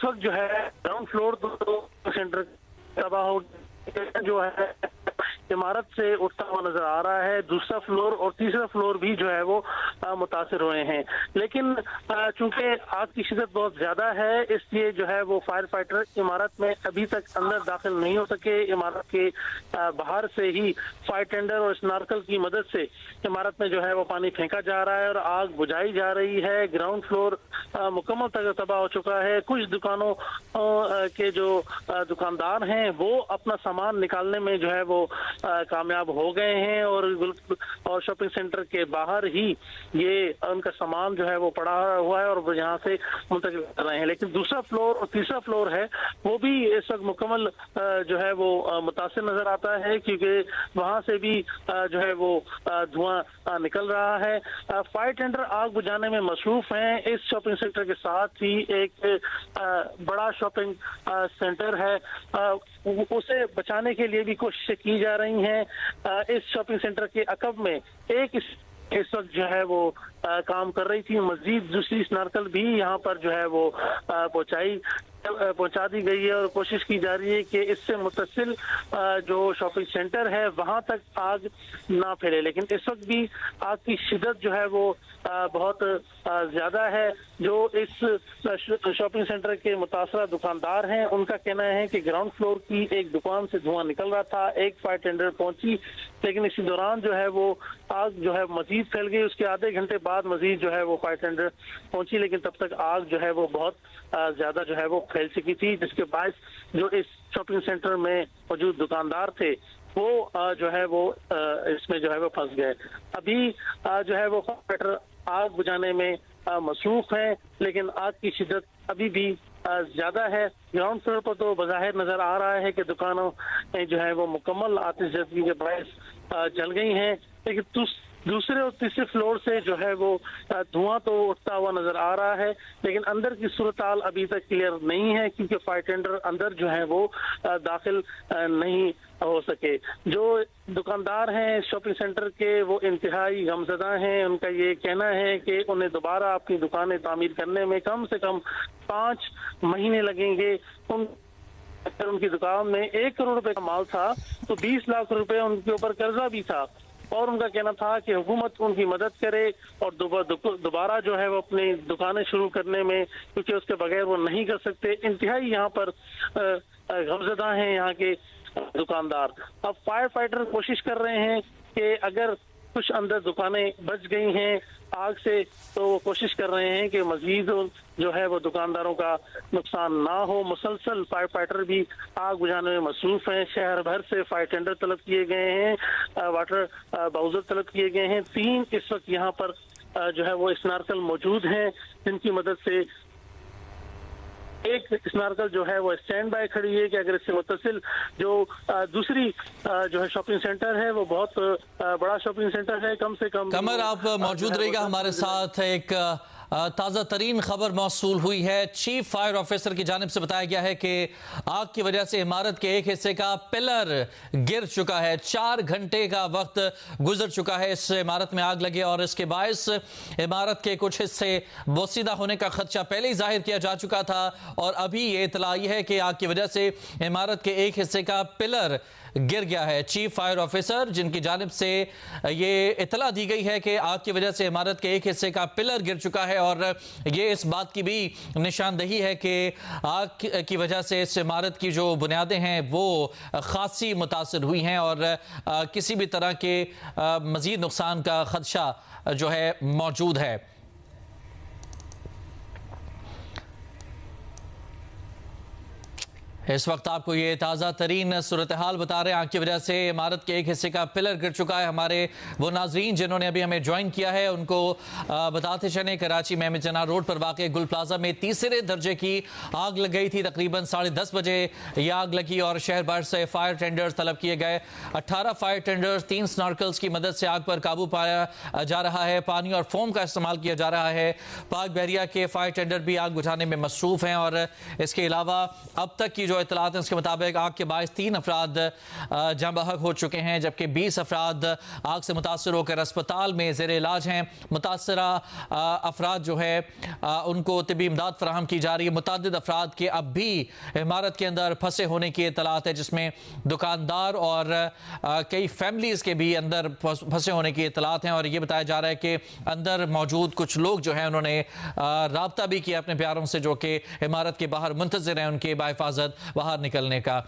اس وقت جو ہے گراؤنڈ فلور تو سینٹر تباہ ہو جو ہے عمارت سے اٹھتا ہوا نظر آ رہا ہے. دوسرا فلور اور تیسرا فلور بھی جو ہے وہ متاثر ہوئے ہیں. لیکن چونکہ آگ کی شدت بہت زیادہ ہے اس لیے جو ہے وہ فائر فائٹر عمارت میں ابھی تک اندر داخل نہیں ہو سکے. عمارت کے باہر سے ہی فائر ٹینڈر اور سنارکل کی مدد سے عمارت میں جو ہے وہ پانی پھینکا جا رہا ہے اور آگ بجھائی جا رہی ہے. گراؤنڈ فلور مکمل تباہ ہو چکا ہے. کچھ دکانوں کے جو دکاندار ہیں وہ اپنا سامان نکالنے میں جو ہے وہ کامیاب ہو گئے ہیں اور شاپنگ سینٹر کے باہر ہی یہ ان کا سامان جو ہے وہ پڑا ہوا ہے اور وہ یہاں سے منتقل کر رہے ہیں. لیکن دوسرا فلور اور تیسرا فلور ہے وہ بھی اس وقت مکمل جو ہے وہ متاثر نظر آتا ہے کیونکہ وہاں سے بھی جو ہے وہ دھواں نکل رہا ہے. فائر ٹینڈر آگ بجھانے میں مصروف ہیں. اس شاپنگ سینٹر کے ساتھ ہی ایک بڑا شاپنگ سینٹر ہے اسے بچانے کے لیے بھی کوششیں کی جا رہی ہیں. اس شاپنگ سینٹر کے عقب میں ایک اس وقت جو ہے وہ کام کر رہی تھی. مزید دوسری سنارکل بھی یہاں پر جو ہے وہ پہنچا دی گئی ہے اور کوشش کی جا رہی ہے کہ اس سے متصل جو شاپنگ سینٹر ہے وہاں تک آگ نہ پھیلے. لیکن اس وقت بھی آگ کی شدت جو ہے وہ بہت زیادہ ہے. جو اس شاپنگ سینٹر کے متاثرہ دکاندار ہیں ان کا کہنا ہے کہ گراؤنڈ فلور کی ایک دکان سے دھواں نکل رہا تھا. ایک فائر ٹینڈر پہنچی لیکن اسی دوران جو ہے وہ آگ جو ہے مزید پھیل گئی. اس کے آدھے گھنٹے بعد مزید جو ہے وہ فائر ٹینڈر پہنچی لیکن تب تک آگ جو ہے وہ بہت زیادہ جو ہے وہ پھیل چکی تھی جس کے باعث جو اس شاپنگ سینٹر میں موجود دکاندار تھے وہ جو ہے وہ اس میں جو ہے وہ پھنس گئے. ابھی جو ہے وہ فائر فائٹر آگ بجھانے میں مصروف ہیں لیکن آگ کی شدت ابھی بھی زیادہ ہے. گراؤنڈ فلور پر تو بظاہر نظر آ رہا ہے کہ دکانوں جو ہے وہ مکمل آتش زدگی کے باعث جل گئی ہیں لیکن دوسرے اور تیسرے فلور سے جو ہے وہ دھواں تو اٹھتا ہوا نظر آ رہا ہے لیکن اندر کی صورتحال ابھی تک کلیئر نہیں ہے کیونکہ فائر ٹینڈر اندر جو ہے وہ داخل نہیں ہو سکے. جو دکاندار ہیں شاپنگ سینٹر کے وہ انتہائی غمزدہ ہیں. ان کا یہ کہنا ہے کہ انہیں دوبارہ اپنی دکانیں تعمیر کرنے میں کم سے کم 5 مہینے لگیں گے. ان کی دکان میں 1 کروڑ روپے کا مال تھا تو 20 لاکھ روپے ان کے اوپر قرضہ بھی تھا اور ان کا کہنا تھا کہ حکومت ان کی مدد کرے اور دوبارہ جو ہے وہ اپنی دکانیں شروع کرنے میں کیونکہ اس کے بغیر وہ نہیں کر سکتے. انتہائی یہاں پر غمزدہ ہیں یہاں کے دکاندار. اب فائر فائٹر کوشش کر رہے ہیں کہ اگر کچھ اندر دکانیں بچ گئی ہیں آگ سے تو وہ کوشش کر رہے ہیں کہ مزید جو ہے وہ دکانداروں کا نقصان نہ ہو. مسلسل فائر فائٹر بھی آگ بجھانے میں مصروف ہیں. شہر بھر سے فائر ٹینڈر طلب کیے گئے ہیں, واٹر باؤزر طلب کیے گئے ہیں. 3 اس وقت یہاں پر جو ہے وہ اسنارکل موجود ہیں جن کی مدد سے ایک اسنارکل جو ہے وہ اسٹینڈ بائی کھڑی ہے کہ اگر اس سے متصل جو دوسری جو ہے شاپنگ سینٹر ہے وہ بہت بڑا شاپنگ سینٹر ہے. کم سے کم قمر آپ موجود رہے گا ہمارے ساتھ. ایک تازہ ترین خبر موصول ہوئی ہے. چیف فائر آفیسر کی جانب سے بتایا گیا ہے کہ آگ کی وجہ سے عمارت کے ایک حصے کا پلر گر چکا ہے. 4 گھنٹے کا وقت گزر چکا ہے اس عمارت میں آگ لگے اور اس کے باعث عمارت کے کچھ حصے بوسیدہ ہونے کا خدشہ پہلے ہی ظاہر کیا جا چکا تھا اور ابھی یہ اطلاع ہے کہ آگ کی وجہ سے عمارت کے ایک حصے کا پلر گر گیا ہے. چیف فائر آفیسر جن کی جانب سے یہ اطلاع دی گئی ہے کہ آگ کی وجہ سے عمارت کے ایک حصے کا پلر گر چکا ہے اور یہ اس بات کی بھی نشاندہی ہے کہ آگ کی وجہ سے اس عمارت کی جو بنیادیں ہیں وہ خاصی متاثر ہوئی ہیں اور کسی بھی طرح کے مزید نقصان کا خدشہ جو ہے موجود ہے. اس وقت آپ کو یہ تازہ ترین صورتحال بتا رہے ہیں. آگ کی وجہ سے عمارت کے ایک حصے کا پلر گر چکا ہے. ہمارے وہ ناظرین جنہوں نے ابھی ہمیں جوائن کیا ہے ان کو بتاتے چلیں کراچی میں احمد جناح روڈ پر واقع گل پلازا میں تیسرے درجے کی آگ لگ گئی تھی. تقریباً 10:30 بجے یہ آگ لگی اور شہر بھر سے فائر ٹینڈرز طلب کیے گئے. 18 فائر ٹینڈرز 3 سنارکلز کی مدد سے آگ پر قابو پایا جا رہا ہے. پانی اور فوم کا استعمال کیا جا رہا ہے. پاک بحریہ کے فائر ٹینڈر بھی آگ بجھانے میں مصروف ہیں اور اس کے علاوہ اب تک کی جو اطلاعات ہیں اس کے مطابق آگ کے باعث 3 افراد جاں بحق ہو چکے ہیں، جبکہ 20 افراد آگ سے متاثر ہو کر اسپتال میں زیر علاج ہیں۔ متاثرہ افراد جو ہے ان کو طبی امداد فراہم کی جا رہی ہے۔ متعدد افراد کے اب بھی عمارت کے اندر پھنسے ہونے کی اطلاعات ہے، جس میں دکاندار اور کئی فیملیز کے بھی اندر پھنسے ہونے کی اطلاعات ہیں، اور یہ بتایا جا رہا ہے کہ اندر موجود کچھ لوگ جو ہیں انہوں نے رابطہ بھی کیا اپنے پیاروں سے جو کہ عمارت کے باہر منتظر ہیں ان کے بحفاظت باہر نکلنے کا۔